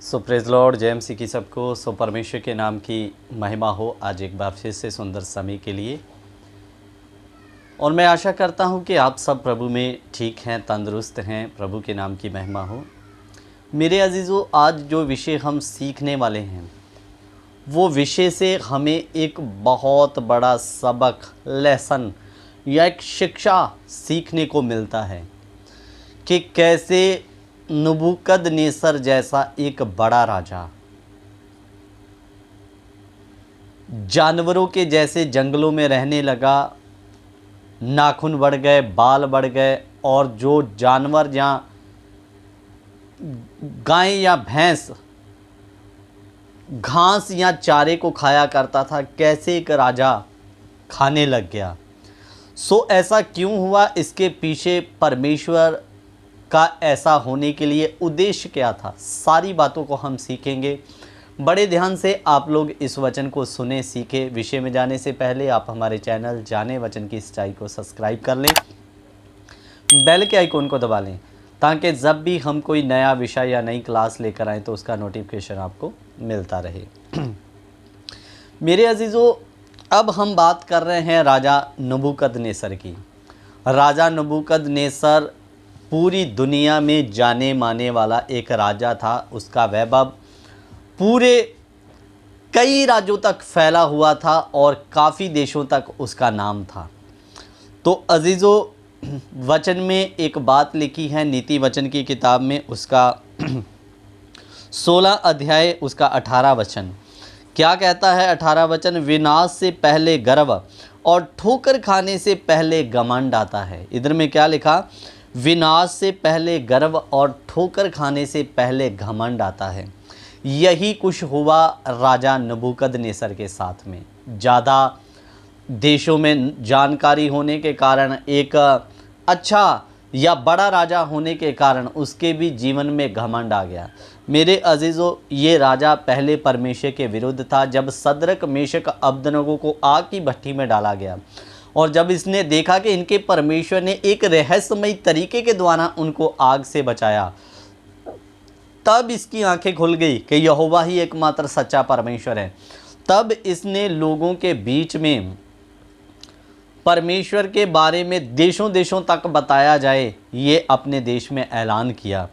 सो praise Lord, जय मसीह की सबको। सो परमेश्वर के नाम की महिमा हो आज एक बार फिर से सुंदर समय के लिए। और मैं आशा करता हूं कि आप सब प्रभु में ठीक हैं, तंदुरुस्त हैं। प्रभु के नाम की महिमा हो। मेरे अजीज़ों, आज जो विषय हम सीखने वाले हैं वो विषय से हमें एक बहुत बड़ा सबक, लेसन या एक शिक्षा सीखने को मिलता है कि कैसे नबूकदनेस्सर जैसा एक बड़ा राजा जानवरों के जैसे जंगलों में रहने लगा। नाखून बढ़ गए, बाल बढ़ गए, और जो जानवर या गाय या भैंस घास या चारे को खाया करता था, कैसे एक राजा खाने लग गया। सो ऐसा क्यों हुआ, इसके पीछे परमेश्वर का ऐसा होने के लिए उद्देश्य क्या था, सारी बातों को हम सीखेंगे। बड़े ध्यान से आप लोग इस वचन को सुने, सीखे। विषय में जाने से पहले आप हमारे चैनल जाने वचन की सच्चाई को सब्सक्राइब कर लें, बेल के आइकॉन को दबा लें, ताकि जब भी हम कोई नया विषय या नई क्लास लेकर आएँ तो उसका नोटिफिकेशन आपको मिलता रहे। मेरे अजीज़ों, अब हम बात कर रहे हैं राजा नबूकदनेस्सर की। राजा नबूकदनेस्सर पूरी दुनिया में जाने माने वाला एक राजा था। उसका वैभव पूरे कई राज्यों तक फैला हुआ था और काफ़ी देशों तक उसका नाम था। तो अजीज़ों, वचन में एक बात लिखी है नीति वचन की किताब में, उसका 16 अध्याय उसका 18 वचन क्या कहता है। 18 वचन, विनाश से पहले गर्व और ठोकर खाने से पहले घमंड आता है। इधर में क्या लिखा, विनाश से पहले गर्व और ठोकर खाने से पहले घमंड आता है। यही कुछ हुआ राजा नबूकदनेस्सर के साथ में। ज़्यादा देशों में जानकारी होने के कारण, एक अच्छा या बड़ा राजा होने के कारण उसके भी जीवन में घमंड आ गया। मेरे अजीज़ों, ये राजा पहले परमेश्वर के विरुद्ध था। जब सद्रक, मेशक, अबदनगो को आग की भट्टी में डाला गया और जब इसने देखा कि इनके परमेश्वर ने एक रहस्यमय तरीके के द्वारा उनको आग से बचाया, तब इसकी आंखें खुल गई कि यहोवा ही एकमात्र सच्चा परमेश्वर है। तब इसने लोगों के बीच में परमेश्वर के बारे में देशों देशों तक बताया जाए, ये अपने देश में ऐलान किया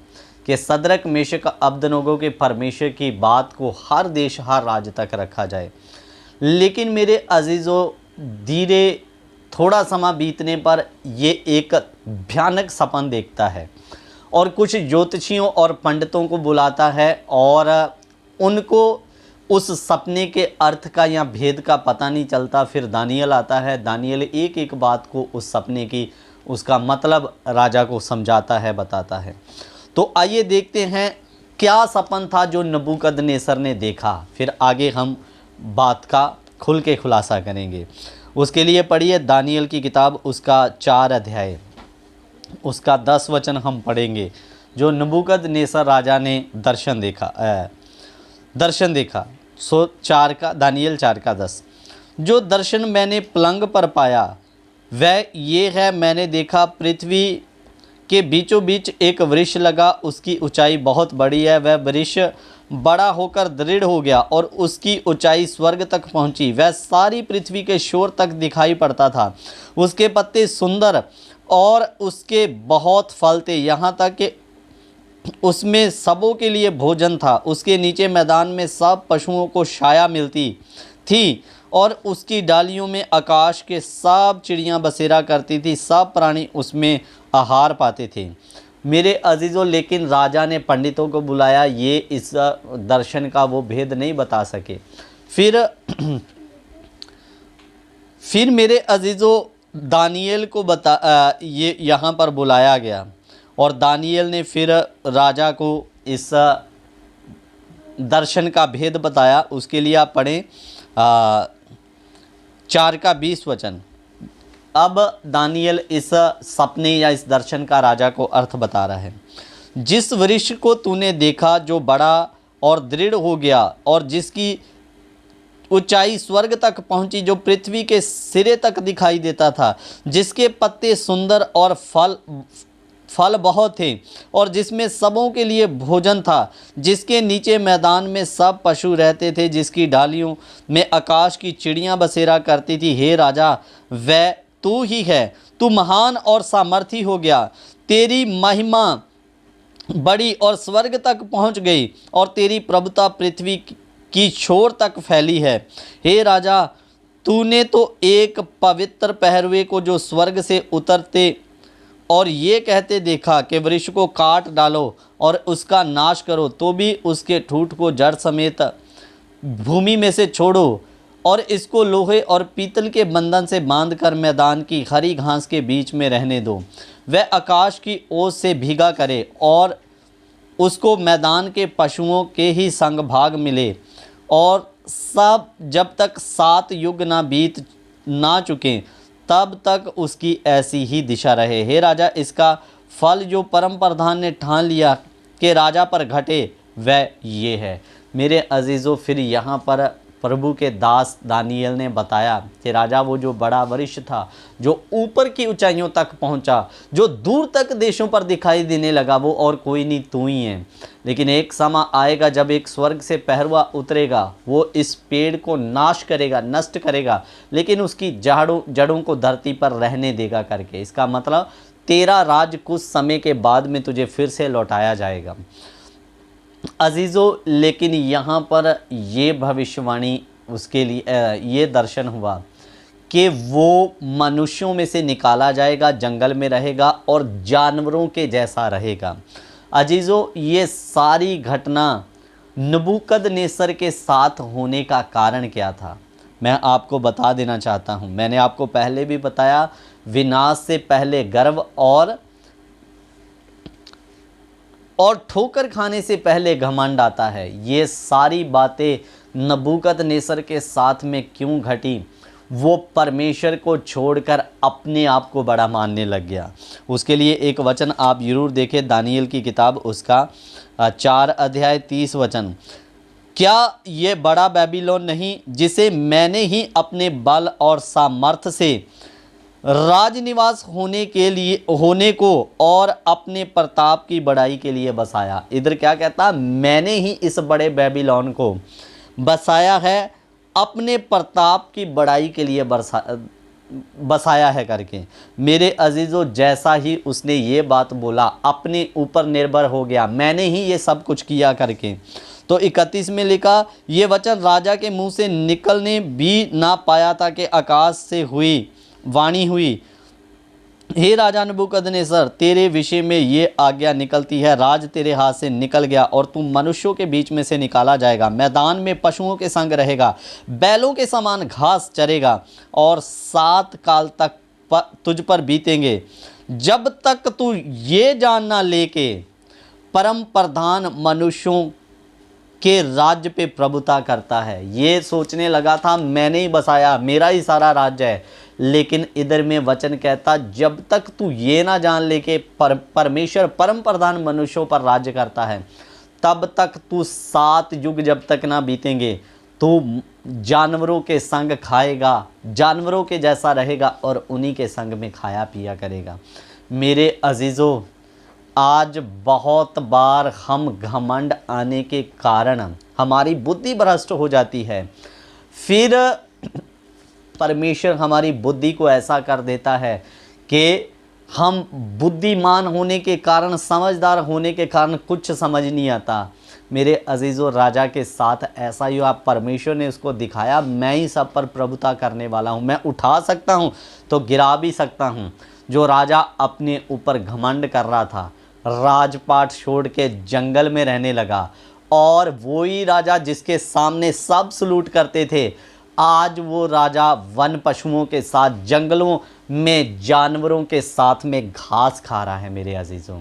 कि सद्रक, मेशक, अबदनगो के परमेश्वर की बात को हर देश, हर राज्य तक रखा जाए। लेकिन मेरे अजीज़ों, धीरे थोड़ा समय बीतने पर ये एक भयानक सपन देखता है और कुछ ज्योतिषियों और पंडितों को बुलाता है और उनको उस सपने के अर्थ का या भेद का पता नहीं चलता। फिर दानियल आता है। दानियल एक एक बात को, उस सपने की, उसका मतलब राजा को समझाता है, बताता है। तो आइए देखते हैं क्या सपन था जो नबूकदनेस्सर ने देखा। फिर आगे हम बात का खुल के खुलासा करेंगे। उसके लिए पढ़िए दानियल की किताब, उसका 4 अध्याय उसका 10 वचन हम पढ़ेंगे। जो नबूकदनेस्सर राजा ने दर्शन देखा। सो 4 का दानियल 4 का 10, जो दर्शन मैंने पलंग पर पाया वह ये है, मैंने देखा पृथ्वी के बीचों बीच एक वृक्ष लगा, उसकी ऊंचाई बहुत बड़ी है। वह वृक्ष बड़ा होकर दृढ़ हो गया और उसकी ऊंचाई स्वर्ग तक पहुंची। वह सारी पृथ्वी के शोर तक दिखाई पड़ता था। उसके पत्ते सुंदर और उसके बहुत फल थे, यहाँ तक कि उसमें सबों के लिए भोजन था। उसके नीचे मैदान में सब पशुओं को छाया मिलती थी और उसकी डालियों में आकाश के सब चिड़ियाँ बसेरा करती थी। सब प्राणी उसमें आहार पाते थे। मेरे अजीज़ों, लेकिन राजा ने पंडितों को बुलाया, ये इस दर्शन का वो भेद नहीं बता सके। फिर मेरे अजीज़ों, दानियल को ये यहाँ पर बुलाया गया और दानियल ने फिर राजा को इस दर्शन का भेद बताया। उसके लिए आप पढ़ें 4 का 20 वचन। अब दानियल इस सपने या इस दर्शन का राजा को अर्थ बता रहा है। जिस वृक्ष को तूने देखा, जो बड़ा और दृढ़ हो गया और जिसकी ऊंचाई स्वर्ग तक पहुंची, जो पृथ्वी के सिरे तक दिखाई देता था, जिसके पत्ते सुंदर और फल बहुत थे और जिसमें सबों के लिए भोजन था, जिसके नीचे मैदान में सब पशु रहते थे, जिसकी डालियों में आकाश की चिड़ियां बसेरा करती थी। हे राजा, वह तू ही है। तू महान और सामर्थी हो गया। तेरी महिमा बड़ी और स्वर्ग तक पहुंच गई और तेरी प्रभुता पृथ्वी की छोर तक फैली है। हे राजा, तूने तो एक पवित्र पहरुए को जो स्वर्ग से उतरते और ये कहते देखा कि वृक्ष को काट डालो और उसका नाश करो, तो भी उसके ठूंठ को जड़ समेत भूमि में से छोड़ो और इसको लोहे और पीतल के बंधन से बांधकर मैदान की हरी घास के बीच में रहने दो। वह आकाश की ओस से भीगा करे और उसको मैदान के पशुओं के ही संग भाग मिले, और सब जब तक 7 युग ना बीत ना चुके तब तक उसकी ऐसी ही दिशा रहे। हे राजा, इसका फल जो परम प्रधान ने ठान लिया कि राजा पर घटे, वह ये है। मेरे अजीज़ों, फिर यहाँ पर प्रभु के दास दानियल ने बताया कि राजा, वो जो बड़ा वरिष्ठ था, जो ऊपर की ऊंचाइयों तक पहुंचा, जो दूर तक देशों पर दिखाई देने लगा, वो और कोई नहीं, तू ही है। लेकिन एक समय आएगा जब एक स्वर्ग से पहरुआ उतरेगा, वो इस पेड़ को नाश करेगा, नष्ट करेगा, लेकिन उसकी जड़ों को धरती पर रहने देगा करके। इसका मतलब तेरा राज कुछ समय के बाद में तुझे फिर से लौटाया जाएगा। अजीज़ों, लेकिन यहाँ पर ये भविष्यवाणी उसके लिए ये दर्शन हुआ कि वो मनुष्यों में से निकाला जाएगा, जंगल में रहेगा और जानवरों के जैसा रहेगा। अजीज़ों, ये सारी घटना नबूकदनेस्सर के साथ होने का कारण क्या था, मैं आपको बता देना चाहता हूँ। मैंने आपको पहले भी बताया, विनाश से पहले गर्व और ठोकर खाने से पहले घमंड आता है। ये सारी बातें नबूकदनेस्सर के साथ में क्यों घटी? वो परमेश्वर को छोड़कर अपने आप को बड़ा मानने लग गया। उसके लिए एक वचन आप जरूर देखें, दानियल की किताब उसका 4 अध्याय 30 वचन। क्या ये बड़ा बेबीलोन नहीं, जिसे मैंने ही अपने बल और सामर्थ से राजनिवास होने को और अपने प्रताप की बड़ाई के लिए बसाया। इधर क्या कहता, मैंने ही इस बड़े बेबीलोन को बसाया है, अपने प्रताप की बड़ाई के लिए बसाया है करके। मेरे अजीज़ों, जैसा ही उसने ये बात बोला, अपने ऊपर निर्भर हो गया, मैंने ही ये सब कुछ किया करके। तो 31 में लिखा, ये वचन राजा के मुंह से निकलने भी ना पाया था कि आकाश से वाणी हुई, हे राजा नबूकदनेस्सर, तेरे विषय में ये आज्ञा निकलती है, राज तेरे हाथ से निकल गया और तू मनुष्यों के बीच में से निकाला जाएगा, मैदान में पशुओं के संग रहेगा, बैलों के समान घास चरेगा और 7 काल तक तुझ पर बीतेंगे, जब तक तू ये जान ना ले के परम प्रधान मनुष्यों के राज्य पे प्रभुता करता है। ये सोचने लगा था मैंने ही बसाया, मेरा ही सारा राज्य है, लेकिन इधर में वचन कहता, जब तक तू ये ना जान ले के परमेश्वर परम प्रधान मनुष्यों पर राज्य करता है, तब तक तू 7 युग जब तक ना बीतेंगे, तू जानवरों के संग खाएगा, जानवरों के जैसा रहेगा और उन्हीं के संग में खाया पिया करेगा। मेरे अजीज़ों, आज बहुत बार हम घमंड आने के कारण हमारी बुद्धि भ्रष्ट हो जाती है। फिर परमेश्वर हमारी बुद्धि को ऐसा कर देता है कि हम बुद्धिमान होने के कारण, समझदार होने के कारण कुछ समझ नहीं आता। मेरे अजीज़ों, राजा के साथ ऐसा ही हुआ। परमेश्वर ने उसको दिखाया, मैं ही सब पर प्रभुता करने वाला हूँ, मैं उठा सकता हूँ तो गिरा भी सकता हूँ। जो राजा अपने ऊपर घमंड कर रहा था, राजपाट छोड़ के जंगल में रहने लगा, और वही राजा जिसके सामने सब सलूट करते थे, आज वो राजा वन पशुओं के साथ जंगलों में जानवरों के साथ में घास खा रहा है। मेरे अजीज़ों,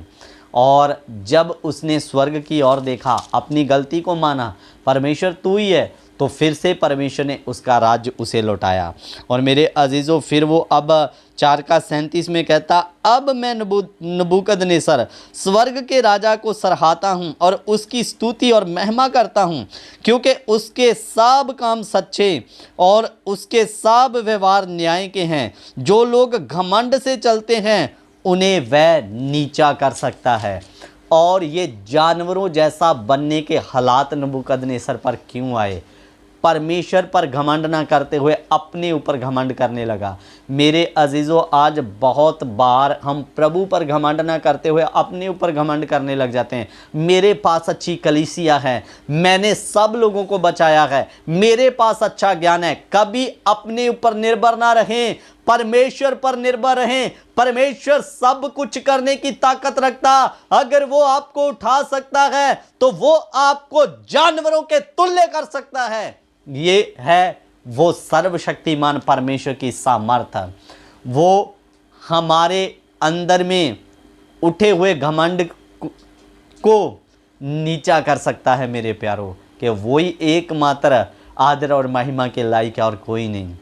और जब उसने स्वर्ग की ओर देखा, अपनी गलती को माना, परमेश्वर तू ही है, तो फिर से परमेश्वर ने उसका राज्य उसे लौटाया। और मेरे अजीज़ों, फिर वो अब 4:37 में कहता, अब मैं नबूकदनेस्सर स्वर्ग के राजा को सराहता हूँ और उसकी स्तुति और महिमा करता हूँ, क्योंकि उसके सब काम सच्चे और उसके सब व्यवहार न्याय के हैं। जो लोग घमंड से चलते हैं उन्हें वह नीचा कर सकता है। और ये जानवरों जैसा बनने के हालात नबूकदनेस्सर पर क्यों आए? परमेश्वर पर घमंड ना करते हुए अपने ऊपर घमंड करने लगा। मेरे अजीज़ों, आज बहुत बार हम प्रभु पर घमंड ना करते हुए अपने ऊपर घमंड करने लग जाते हैं। मेरे पास अच्छी कलीसिया है, मैंने सब लोगों को बचाया है, मेरे पास अच्छा ज्ञान है। कभी अपने ऊपर निर्भर ना रहें, परमेश्वर पर निर्भर रहें। परमेश्वर सब कुछ करने की ताकत रखता। अगर वो आपको उठा सकता है तो वो आपको जानवरों के तुल्य कर सकता है। ये है वो सर्वशक्तिमान परमेश्वर की सामर्थ्य। वो हमारे अंदर में उठे हुए घमंड को नीचा कर सकता है मेरे प्यारों, कि वही एकमात्र आदर और महिमा के लायक है और कोई नहीं।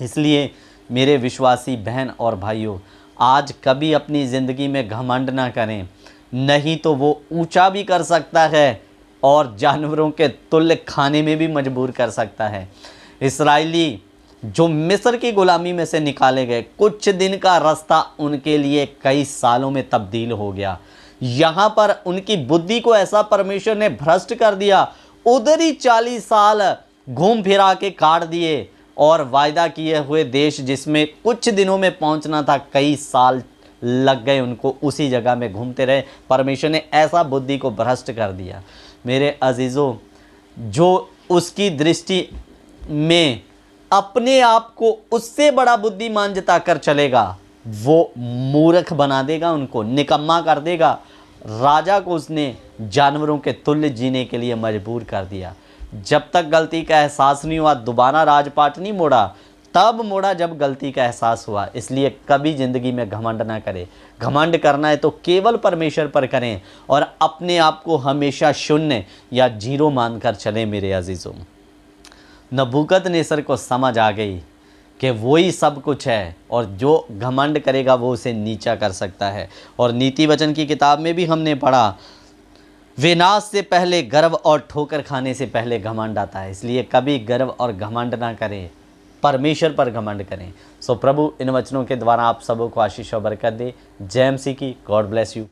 इसलिए मेरे विश्वासी बहन और भाइयों, आज कभी अपनी ज़िंदगी में घमंड ना करें, नहीं तो वो ऊंचा भी कर सकता है और जानवरों के तुल्य खाने में भी मजबूर कर सकता है। इस्राएली जो मिस्र की गुलामी में से निकाले गए, कुछ दिन का रास्ता उनके लिए कई सालों में तब्दील हो गया। यहाँ पर उनकी बुद्धि को ऐसा परमेश्वर ने भ्रष्ट कर दिया, उधर ही 40 साल घूम फिरा के काट दिए और वायदा किए हुए देश जिसमें कुछ दिनों में पहुंचना था, कई साल लग गए उनको, उसी जगह में घूमते रहे। परमेश्वर ने ऐसा बुद्धि को भ्रष्ट कर दिया। मेरे अजीज़ों, जो उसकी दृष्टि में अपने आप को उससे बड़ा बुद्धिमान जताकर चलेगा, वो मूर्ख बना देगा, उनको निकम्मा कर देगा। राजा को उसने जानवरों के तुल्य जीने के लिए मजबूर कर दिया। जब तक गलती का एहसास नहीं हुआ, दोबारा राजपाट नहीं मोड़ा, तब मोड़ा जब गलती का एहसास हुआ। इसलिए कभी ज़िंदगी में घमंड ना करें। घमंड करना है तो केवल परमेश्वर पर करें और अपने आप को हमेशा शून्य या जीरो मानकर चलें। मेरे अजीज़ों, नबूकदनेस्सर को समझ आ गई कि वही सब कुछ है और जो घमंड करेगा वो उसे नीचा कर सकता है। और नीति वचन की किताब में भी हमने पढ़ा, विनाश से पहले गर्व और ठोकर खाने से पहले घमंड आता है। इसलिए कभी गर्व और घमंड ना करें, परमेश्वर पर घमंड करें। सो प्रभु इन वचनों के द्वारा आप सबों को आशीष और बरकत दे। जय मसीह की। God bless you.